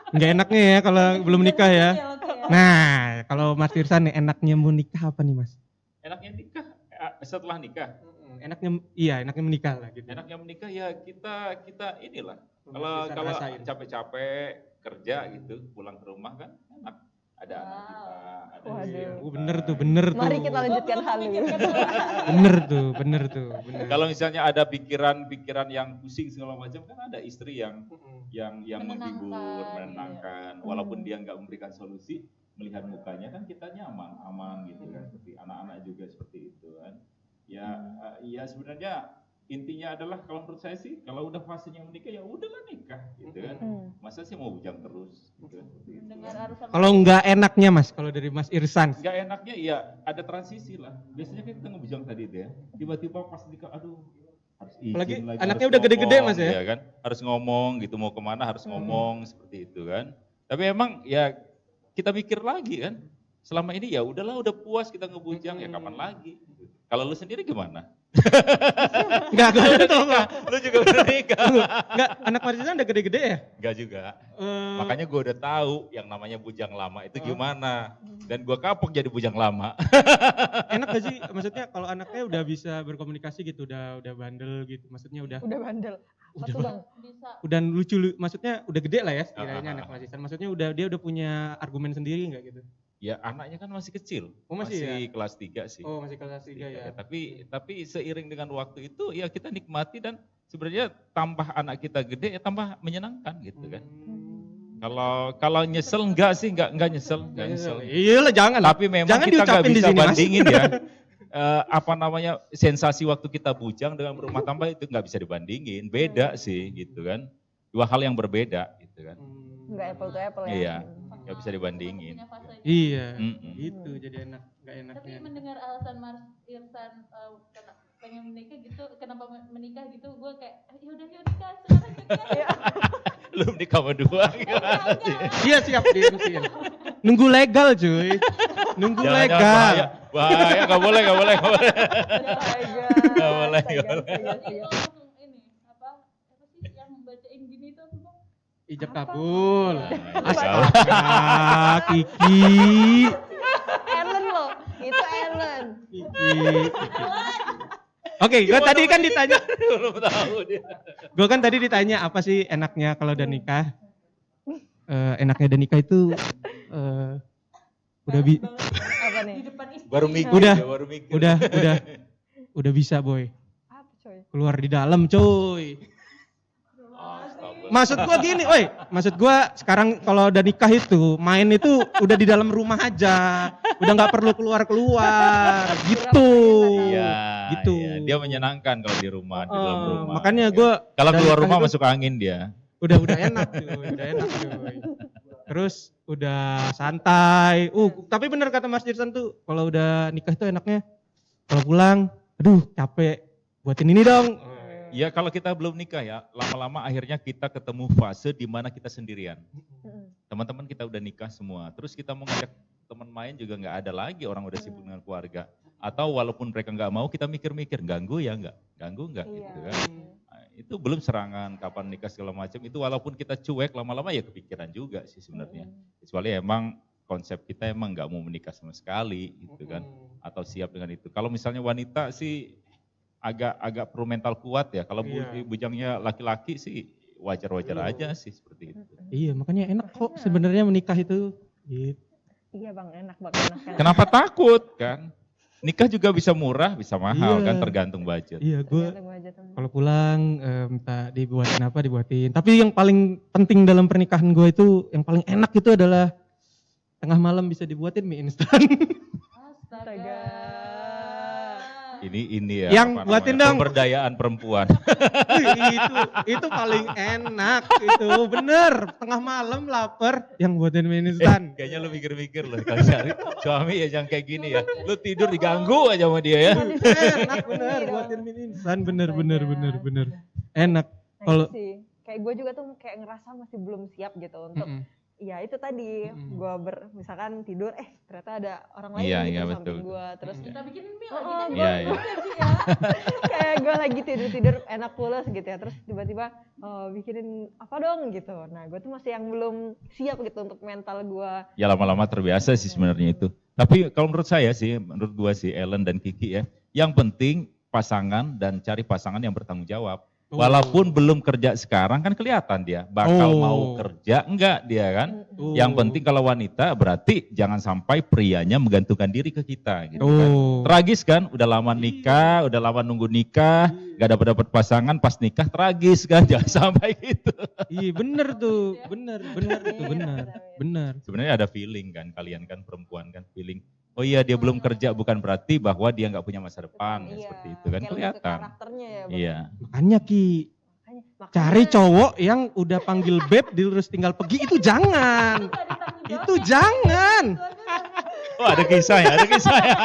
Nggak enaknya ya kalau belum nikah ya. Oke, ya. Nah, kalau Mas Irsan nih enaknya mau nikah apa nih Mas? Enaknya nikah setelah nikah. Enaknya menikah lah gitu. Enaknya menikah ya kita inilah. Bisa Kalau rasain. capek-capek kerja gitu, pulang ke rumah kan enak. Ada anak kita, ada Waduh. istri kita. Bener tuh. Mari kita lanjutkan hal ini. Bener tuh. Kalau misalnya ada pikiran yang pusing segala macam kan ada istri yang menghibur, menenangkan. Walaupun dia nggak memberikan solusi, melihat mukanya kan kita nyaman, aman gitu kan. Seperti anak-anak juga seperti itu kan. Ya sebenarnya intinya adalah kalau menurut saya sih kalau udah fasenya menikah ya udahlah nikah gitu kan. Masa sih mau bujang terus gitu kan, seperti itu. Dengar harus sama Kalau nggak enaknya Mas, kalau dari Mas Irsan. Nggak enaknya ya ada transisi lah. Biasanya kan kita ngebujang tadi itu ya. Tiba-tiba pas nikah aduh harus izin Apalagi lagi. anaknya harus udah gede-gede, ngomong, Mas, ya? kan? Harus ngomong gitu mau kemana harus ngomong seperti itu kan. Tapi emang ya kita mikir lagi kan. Selama ini ya udahlah udah puas kita ngebujang ya kapan lagi. Kalau lu sendiri gimana? Enggak tahu. Lu juga udah nikah. Enggak, anak Mas Irsan udah gede-gede ya? Enggak juga. Makanya gue udah tahu yang namanya bujang lama itu gimana. Dan gue kapok jadi bujang lama. Enak gak sih? Maksudnya kalau anaknya udah bisa berkomunikasi gitu, udah bandel gitu. Maksudnya udah bandel. Apa tuh bang? bisa. udah lucu, maksudnya udah gede lah ya sekiranya anak Mas Irsan. Maksudnya dia udah punya argumen sendiri enggak gitu? Ya anaknya kan masih kecil. Oh, masih kelas 3 sih. Oh, masih kelas 3 ya. Tapi seiring dengan waktu itu ya kita nikmati dan sebenarnya tambah anak kita gede ya tambah menyenangkan gitu kan. Kalau nyesel enggak sih, enggak nyesel. Iyalah jangan. Tapi memang jangan kita nggak diucapin di bisa sini, Mas. bandingin ya. Sensasi waktu kita bujang dengan berumah tangga itu nggak bisa dibandingin. Beda sih gitu kan. Dua hal yang berbeda gitu kan. Nggak apple to apple ya. Iya, nggak bisa dibandingin. Punya fase gitu. Iya. Mm-mm. Itu jadi enak, nggak Tapi enaknya. mendengar alasan Mas Irsan pengen menikah gitu, kenapa menikah gitu, gue kayak yaudah yuk nikah sekarang nikah. Belum nikah berdua gimana sih? Iya siap diurusin. Nunggu legal cuy. Nunggu legal. Bahaya, nggak boleh. Astaga, Nggak boleh, astaga, nggak boleh. astaga, Jadi astaga. lo langsung ini apa sih yang membacain gini itu apa Bang? Ijab kabul. Nah, Astaga, Kiki. Ellen loh, itu Ellen. Kiki. Oke, gue tadi kan ditanya. Belum tahu dia. Gue kan tadi ditanya apa sih enaknya kalau udah nikah. Enaknya udah nikah itu udah Apa nih? Di depan istri. Baru mikir. Udah. ya, baru mikir. udah bisa boy. Apa coy? Keluar di dalam coy. Astaga. Maksud gua gini, oi. Maksud gua sekarang kalau udah nikah itu main itu udah di dalam rumah aja. Udah nggak perlu keluar gitu. Iya, Gitu. iya. Dia menyenangkan kalau di rumah, di dalam rumah. Makanya ya. gua Kalau udah keluar nikah rumah itu masuk angin dia. udah enak cuy. Terus udah santai. Tapi bener kata Mas Dirsan tuh, kalau udah nikah itu enaknya kalau pulang, aduh capek, buatin ini dong. Ya kalau kita belum nikah ya, lama-lama akhirnya kita ketemu fase di mana kita sendirian. Teman-teman kita udah nikah semua, terus kita mau ngajak teman main juga nggak ada lagi, orang udah sibuk dengan keluarga. Atau walaupun mereka nggak mau, kita mikir-mikir, ganggu ya nggak? Ganggu nggak? Iya. Gitu kan. Nah, itu belum serangan, kapan nikah segala macam, itu walaupun kita cuek, lama-lama ya kepikiran juga sih sebenarnya. Kecuali emang konsep kita emang nggak mau menikah sama sekali gitu kan, atau siap dengan itu. Kalau misalnya wanita sih agak perlu mental kuat ya, kalau Iya. bujangnya laki-laki sih wajar-wajar aja sih seperti itu. Iya, makanya enak kok sebenarnya menikah itu. Gitu. Iya bang, enak banget. Kenapa takut kan? Nikah juga bisa murah, bisa mahal Iya. kan, tergantung budget. Iya, gue Tergantung aja temen. kalau pulang minta dibuatin apa dibuatin. Tapi yang paling penting dalam pernikahan gue itu, yang paling enak itu adalah tengah malam bisa dibuatin mie instan. Astaga. Ini ya. Yang apa buatin namanya, dong. Pemberdayaan perempuan. itu paling enak itu, bener. Tengah malam lapar, yang buatin mie instan. Kayaknya lu mikir-mikir loh kalau cari suami ya jangan kayak gini ya. Lu tidur diganggu aja sama dia ya. Enak bener, buatin mie instan, bener. Enak. Nah, Kalau- itu sih, kayak gue juga tuh kayak ngerasa masih belum siap gitu untuk ya itu tadi gue misalkan tidur ternyata ada orang lain Iya, gitu iya, samping betul. gue terus Kita bikin mie Oh, lagi. Iya, iya. kayak gue lagi tidur enak pulas gitu ya terus tiba-tiba bikinin apa dong gitu. Nah gue tuh masih yang belum siap gitu untuk mental gue. Ya lama-lama terbiasa sih sebenarnya itu. Tapi kalau menurut saya sih, menurut gua sih Ellen dan Kiki ya, yang penting pasangan dan cari pasangan yang bertanggung jawab. Walaupun belum kerja sekarang kan kelihatan dia bakal mau kerja enggak dia kan. Yang penting kalau wanita berarti jangan sampai prianya menggantungkan diri ke kita gitu kan. Tragis kan, udah lama nikah, udah lama nunggu nikah, gak dapat pasangan, pas nikah tragis kan, jangan sampai gitu. Iya bener tuh, bener itu bener. Sebenarnya ada feeling kan, kalian kan perempuan kan feeling. Oh iya dia belum kerja bukan berarti bahwa dia nggak punya masa depan, ya, seperti itu kan kayak lebih ke kelihatan. karakternya ya Bang. Iya. Makanya Ki, Makanya cari cowok yang udah panggil beb terus tinggal pergi itu jangan. Itu jangan. Oh ada kisah ya, ada kisah ya.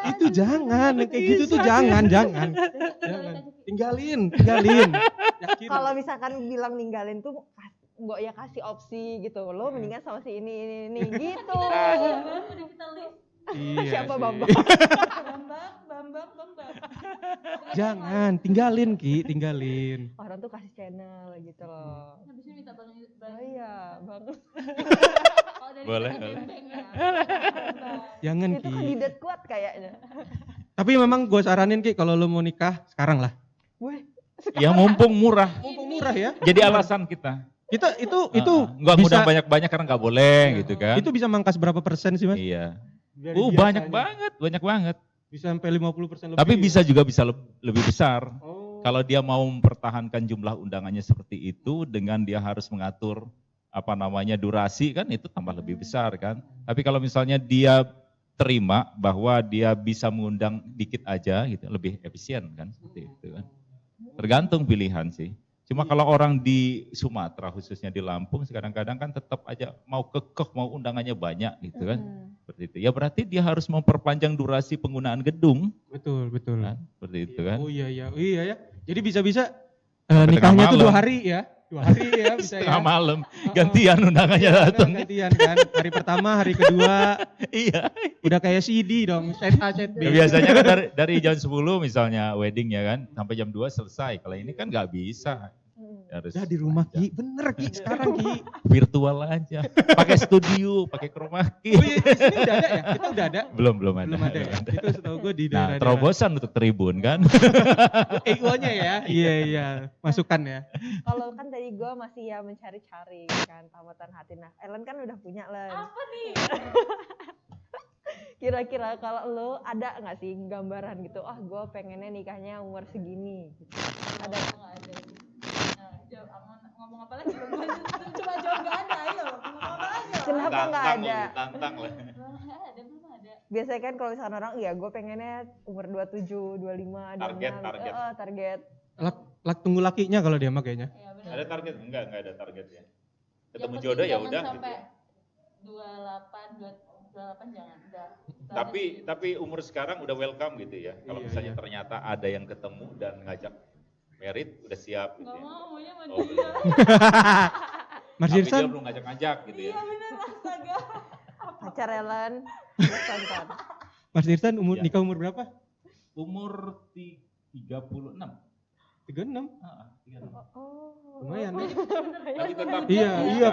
Itu jangan, yang kayak gitu tuh jangan. Tinggalin. Yakin. kalau misalkan bilang ninggalin tuh mbok ya kasih opsi gitu lo mendingan sama si ini gitu. Udah kita list. Iya Siapa sih. Bambang? Bambang. Jangan, tinggalin Ki, tinggalin. Orang tuh kasih channel gitu loh. Habis ini minta bang. Oh iya bang. Kalau dari Boleh, kita boleh. beng-beng ya. Jangan Itu Ki. kandidat kuat kayaknya. Tapi memang gue saranin Ki kalau lo mau nikah sekarang lah. Wih, Ya mumpung murah. Mumpung murah ya. Jadi alasan kita. Itu nggak bisa, mudah banyak-banyak karena nggak boleh gitu kan. itu bisa mangkas berapa persen sih Mas? Iya. Dari Banyak biasanya. banget. Bisa sampai 50% lebih. Tapi bisa juga bisa lebih besar. Oh. Kalau dia mau mempertahankan jumlah undangannya seperti itu dengan dia harus mengatur durasi kan itu tambah lebih besar kan. Tapi kalau misalnya dia terima bahwa dia bisa mengundang dikit aja gitu, lebih efisien kan seperti itu kan. Tergantung pilihan sih. Cuma kalau orang di Sumatera khususnya di Lampung kadang-kadang kan tetap aja mau kekeh, mau undangannya banyak gitu kan. Seperti itu. Ya berarti dia harus memperpanjang durasi penggunaan gedung. Betul. Kan? Seperti itu kan. Oh iya ya. Jadi bisa-bisa Sampai nikahnya tengah tuh malam. 2 hari ya. 2 hari ya bisa ya. Setengah malam gantian undangannya Iya, datang. gantian kan. Hari pertama, hari kedua Iya. udah kayak CD dong. Set A, set B. Ya, biasanya kan dari jam 10 misalnya wedding ya kan sampai jam 2 selesai. Kalau ini kan nggak bisa. Harus Udah di rumah Ki, bener Ki sekarang Ki. virtual aja. Pakai studio, pakai chroma key. Oh iya, di sini udah ada ya? Kita udah ada? Belum ada. Belum ada ya? Itu setahu gue di Nah, daerah-daerah. terobosan untuk tribun kan. Ego-nya ya? Iya. Masukan ya? Kalau kan tadi gue masih ya mencari-cari kan tamatan hati. Nah, Ellen kan udah punya Len. Apa nih? Kira-kira kalau lo ada nggak sih gambaran gitu? Ah, gue pengennya nikahnya umur segini. Gitu. Ada? Nggak ada. Nah, ngomong apa lagi? Cuma jawab nggak ada, ayo. Ngomong apa lagi? Kenapa nggak ada? Tantang lah. Belum ada. Biasanya kan kalau misalkan orang, iya gue pengennya umur 27, 25, 26. Target. Target. Tunggu lakinya kalau dia mah kayaknya. Iya benar. Ada target? Enggak ada targetnya. Ketemu Yang jodoh penting ya jangan udah sampai gitu. 28 jangan udah. Tapi umur sekarang udah welcome gitu ya. Kalau Iya, misalnya iya. ternyata ada yang ketemu dan ngajak merit udah siap gitu Nggak ya. mau, maunya sama Oh, dia. belum. Mas Tapi Irsan? dia belum ngajak-ngajak gitu ya. Iya bener astaga. Pacar Ellen. Tonton. Mas Irsan Iya. nikah umur berapa? Umur 36. 36? Ah, 36. Oh. Lumayan ya. Tapi tetap Iya, bukan iya.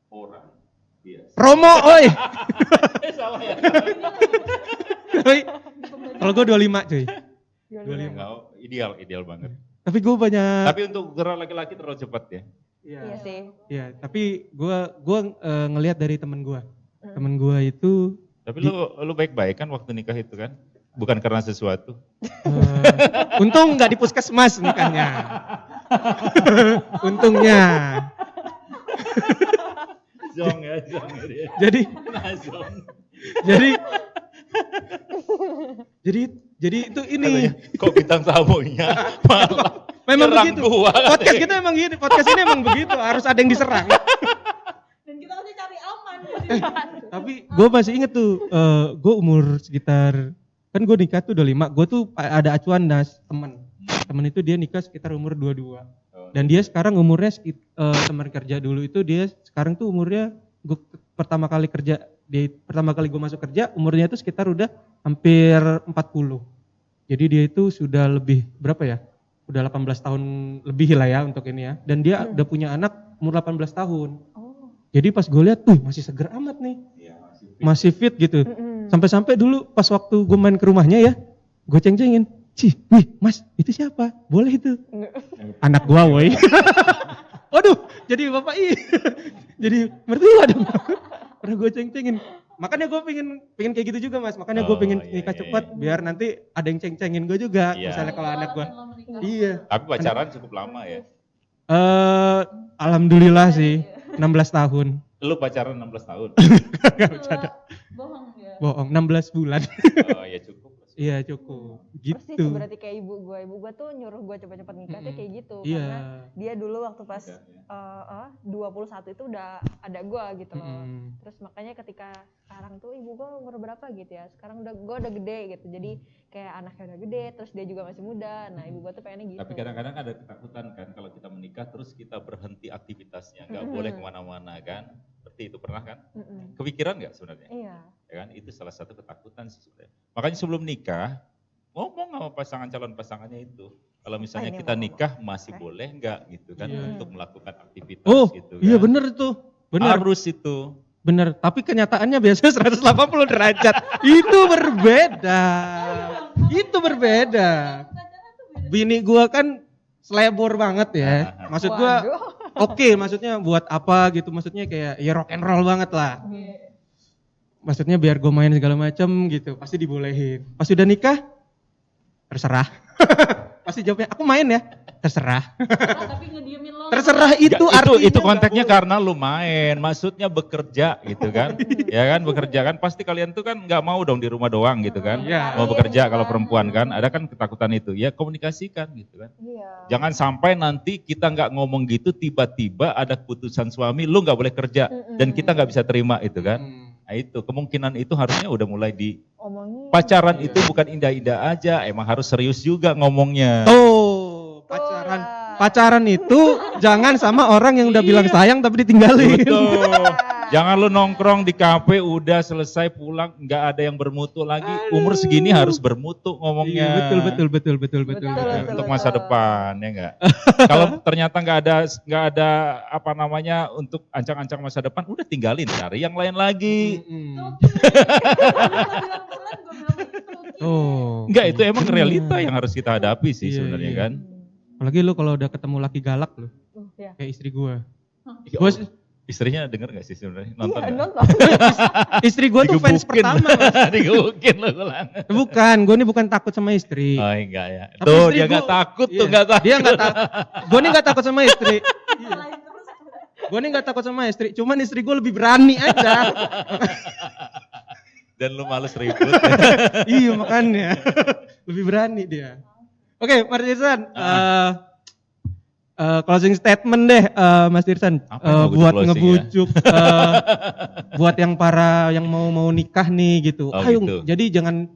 orang biasa. Romo, oi! Salah ya. Oi. Kalau gue 25 cuy. 25. Enggak. Enggak, ideal banget. Tapi gue banyak. Tapi untuk gerak laki-laki terlalu cepat ya. Iya sih. Iya, tapi gue ngelihat dari temen gue. Temen gue itu Tapi lu baik-baik kan waktu nikah itu kan? Bukan karena sesuatu. untung nggak di puskesmas nikahnya. Untungnya. Zong ya dia. Jadi Nah, zong. jadi itu ini. Katanya, kok bintang tamunya malah Memang nyerang begitu. gua. Podcast kita emang gini, podcast ini emang begitu, harus ada yang diserang. Dan kita masih cari aman di sini. Tapi gue masih inget tuh, gue umur sekitar, kan gue nikah tuh 25, gue tuh ada acuan das temen itu dia nikah sekitar umur 22. Dan dia sekarang umurnya, teman kerja dulu itu dia sekarang tuh umurnya, gue pertama kali gue masuk kerja, umurnya itu sekitar udah hampir 40. Jadi dia itu sudah lebih, berapa ya? Udah 18 tahun lebih lah ya untuk ini ya. Dan dia udah punya anak umur 18 tahun. Oh. Jadi pas gue lihat, masih seger amat nih. Iya, Masih fit gitu. Mm-mm. Sampai-sampai dulu pas waktu gue main ke rumahnya ya, gue ceng-cengin. Wih mas, itu siapa? Boleh itu. Anak gua woi. Waduh, jadi bapak jadi mertua dong. Pernah gue ceng-cengin. Makanya gue pengen kayak gitu juga mas. Makanya gue pengen iya, nikah iya, cepat biar nanti ada yang ceng-cengin gue juga. Iya. Misalnya kalau anak gue. Alasan lo menikah. Iya. Tapi pacaran cukup lama ya. Alhamdulillah sih 16 tahun. Lu pacaran 16 tahun. Gak bercanda. Bohong dia. Bohong, 16 bulan. Oh ya cukup. Iya cukup. Persis Gitu. berarti kayak ibu gue tuh nyuruh gue cepet-cepet nikah tuh kayak gitu. Iya. Karena dia dulu waktu pas Iya, 21 itu udah ada gue gitu loh. Mm. Terus makanya ketika sekarang tuh ibu gue umur berapa gitu ya. Sekarang gue udah gede gitu. Jadi kayak anaknya udah gede, terus dia juga masih muda. Nah ibu gue tuh pengennya gitu. Tapi kadang-kadang ada ketakutan kan kalau kita menikah terus kita berhenti aktivitasnya, nggak boleh kemana-mana kan? Seperti itu pernah kan? Mm-mm. Kepikiran nggak sebenarnya? Iya. Ya kan? Itu salah satu ketakutan sih sebenarnya. Makanya sebelum nikah ngomong sama pasangan calon pasangannya itu. Kalau misalnya ini kita mau nikah masih boleh nggak gitu kan Iya. untuk melakukan aktivitas Oh, gitu kan? iya bener tuh. Bener. Harus itu. Bener, tapi kenyataannya biasanya 180 derajat. Itu berbeda. Itu berbeda. Bini gua kan selebor banget ya. Maksud gua Waduh. oke, maksudnya buat apa gitu. Maksudnya kayak ya rock and roll banget lah. Maksudnya biar gue main segala macam gitu, pasti dibolehin. Pas udah nikah, terserah. Pasti jawabnya, aku main ya, terserah. Tapi ngediemin lo Terserah itu Nggak, artinya. itu konteksnya karena lu main, maksudnya bekerja gitu kan. Ya kan bekerja kan pasti kalian tuh kan nggak mau dong di rumah doang gitu kan. Iya. Mau bekerja kalau perempuan kan, ada kan ketakutan itu. Ya komunikasikan gitu kan. Iya. Jangan sampai nanti kita nggak ngomong gitu tiba-tiba ada keputusan suami lu nggak boleh kerja dan kita nggak bisa terima itu kan. Nah itu kemungkinan itu harusnya udah mulai di Omongin. pacaran itu bukan indah-indah aja, emang harus serius juga ngomongnya. Tuh, pacaran itu jangan sama orang yang udah bilang sayang tapi ditinggalin. Betul. Jangan lu nongkrong di kafe udah selesai pulang nggak ada yang bermutu lagi. Umur segini harus bermutu ngomongnya. Iya, betul. Untuk masa depan ya enggak. Kalau ternyata nggak ada apa namanya untuk ancang-ancang masa depan, udah tinggalin cari yang lain lagi. Oh. Enggak, itu emang realita yang harus kita hadapi sih Iya, sebenarnya iya. kan. Apalagi lu kalau udah ketemu laki galak lu, Iya. kayak istri gua. Ya Gua Allah, istrinya denger gak sih sebenarnya? Nonton Iya, nggak? nonton. istri gua tuh fans Digebukin. pertama. Mas. Digebukin lu ulang. Bukan, gua ini bukan takut sama istri. Oh enggak ya. Tapi Tuh istri dia gua- nggak takut tuh Iya, nggak takut. Dia nggak takut. Gua nih nggak takut sama istri. Gua nih nggak takut sama istri, cuman istri gua lebih berani aja. Dan lu males ribut. Iya makanya, lebih berani dia. Oke, Mas Dirsan, closing statement deh, Mas Dirsan, Apa yang mau buat closing ngebujuk, buat yang yang mau nikah nih gitu. Oh, Ayo, gitu. jadi jangan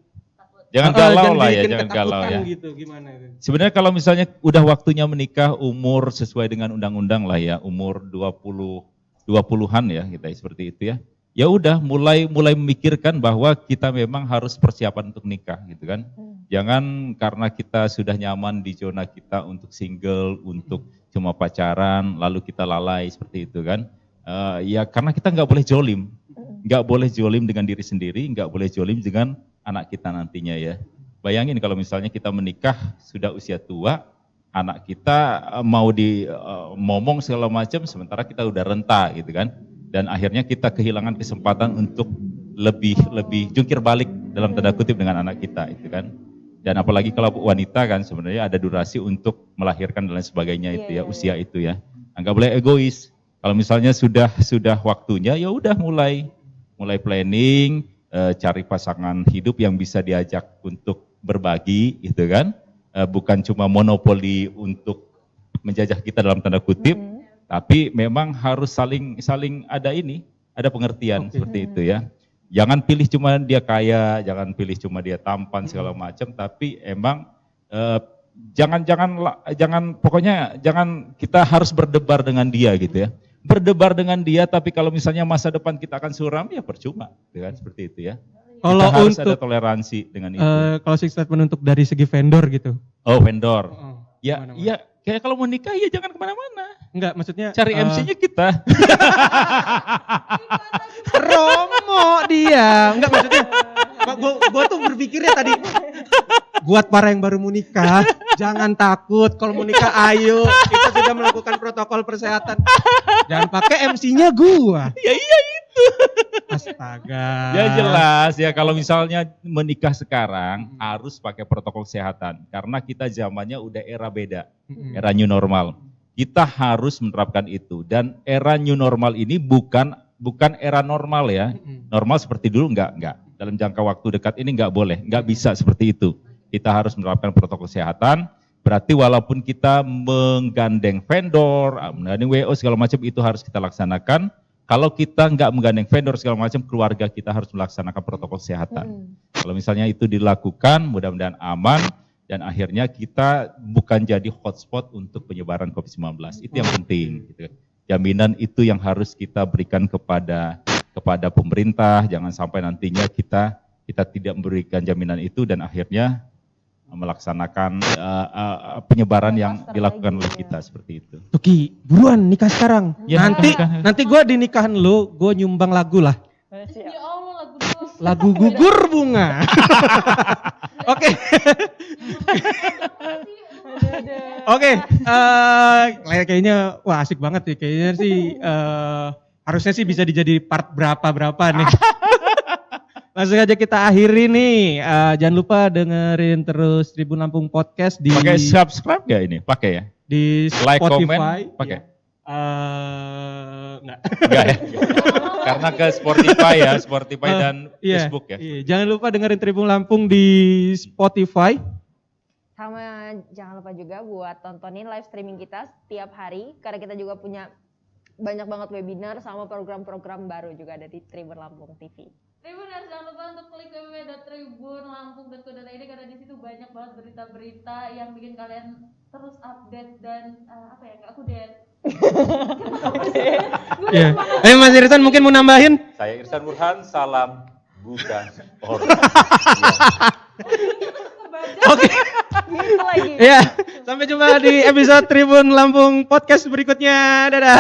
Jangan galau lah ya, bikin jangan galau ketakutan ya. Gitu, gimana itu? Sebenarnya kalau misalnya udah waktunya menikah umur sesuai dengan undang-undang lah ya, umur 20-an ya kita seperti itu ya. Ya udah mulai memikirkan bahwa kita memang harus persiapan untuk nikah gitu kan. Jangan karena kita sudah nyaman di zona kita untuk single, untuk cuma pacaran, lalu kita lalai seperti itu kan. Ya karena kita nggak boleh jolim, nggak boleh jolim dengan diri sendiri, nggak boleh jolim dengan anak kita nantinya ya. Bayangin kalau misalnya kita menikah sudah usia tua, anak kita mau momong segala macam, sementara kita udah renta gitu kan. Dan akhirnya kita kehilangan kesempatan untuk lebih jungkir balik dalam tanda kutip dengan anak kita itu kan. Dan apalagi kalau wanita kan sebenarnya ada durasi untuk melahirkan dan lain sebagainya itu ya, usia itu ya. Nggak boleh egois. Kalau misalnya sudah waktunya ya udah mulai planning, cari pasangan hidup yang bisa diajak untuk berbagi gitu kan. Bukan cuma monopoli untuk menjajah kita dalam tanda kutip. Tapi memang harus saling ada pengertian seperti itu ya. Jangan pilih cuma dia kaya, jangan pilih cuma dia tampan segala macam, tapi emang pokoknya jangan kita harus berdebar dengan dia gitu ya. Berdebar dengan dia, tapi kalau misalnya masa depan kita akan suram ya percuma, gitu kan seperti itu ya. Kalau Kita harus untuk ada toleransi dengan itu. closing statement untuk dari segi vendor gitu. Oh vendor, ya gimana, Mas? iya. Kayak kalau mau nikah ya jangan kemana-mana. Enggak, maksudnya Cari MC-nya kita. promo dia. Enggak maksudnya, gua tuh berpikirnya tadi buat para yang baru mau nikah, jangan takut kalau mau nikah ayo, kita sudah melakukan protokol kesehatan. Jangan pakai MC-nya gua. Ya iya itu. Astaga. Ya jelas ya kalau misalnya menikah sekarang harus pakai protokol kesehatan karena kita zamannya udah era beda, era new normal. Kita harus menerapkan itu dan era new normal ini bukan era normal ya. Normal seperti dulu enggak. Dalam jangka waktu dekat ini enggak boleh, enggak bisa seperti itu. Kita harus menerapkan protokol kesehatan. Berarti walaupun kita menggandeng vendor, menggandeng WO segala macam itu harus kita laksanakan. Kalau kita nggak menggandeng vendor segala macam, keluarga kita harus melaksanakan protokol kesehatan. Kalau misalnya itu dilakukan, mudah-mudahan aman dan akhirnya kita bukan jadi hotspot untuk penyebaran COVID-19. Itu yang penting. Gitu. Jaminan itu yang harus kita berikan kepada pemerintah. Jangan sampai nantinya kita tidak memberikan jaminan itu dan akhirnya melaksanakan penyebaran yang dilakukan oleh kita seperti itu. Tuki, buruan nikah sekarang. Ya, nanti gue di nikahan lu, gue nyumbang lagu lah. Ya Allah, lagu doang. Lagu gugur bunga. Oke. Oke, kayaknya wah asik banget sih. Kayaknya sih harusnya sih bisa dijadi part berapa nih. Langsung aja kita akhiri nih. Jangan lupa dengerin terus Tribun Lampung Podcast di. Pakai subscribe gak ini? Pakai ya? di Like, Spotify. comment, pakai? Enggak. Enggak ya? Karena ke Spotify dan Iya, Facebook ya. iya. Jangan lupa dengerin Tribun Lampung di Spotify. Sama jangan lupa juga buat tontonin live streaming kita setiap hari karena kita juga punya banyak banget webinar sama program-program baru juga ada di Tribun Lampung TV. Tribuners, jangan lupa untuk klik www.tribunlampung.co.id karena di situ banyak banget berita-berita yang bikin kalian terus update dan nggak update. Iya. Mas Irsan mungkin mau nambahin? Saya Irsan Burhan, salam bukan orang. Oke. Gitu lagi. Iya, sampai jumpa di episode Tribun Lampung podcast berikutnya. Dadah.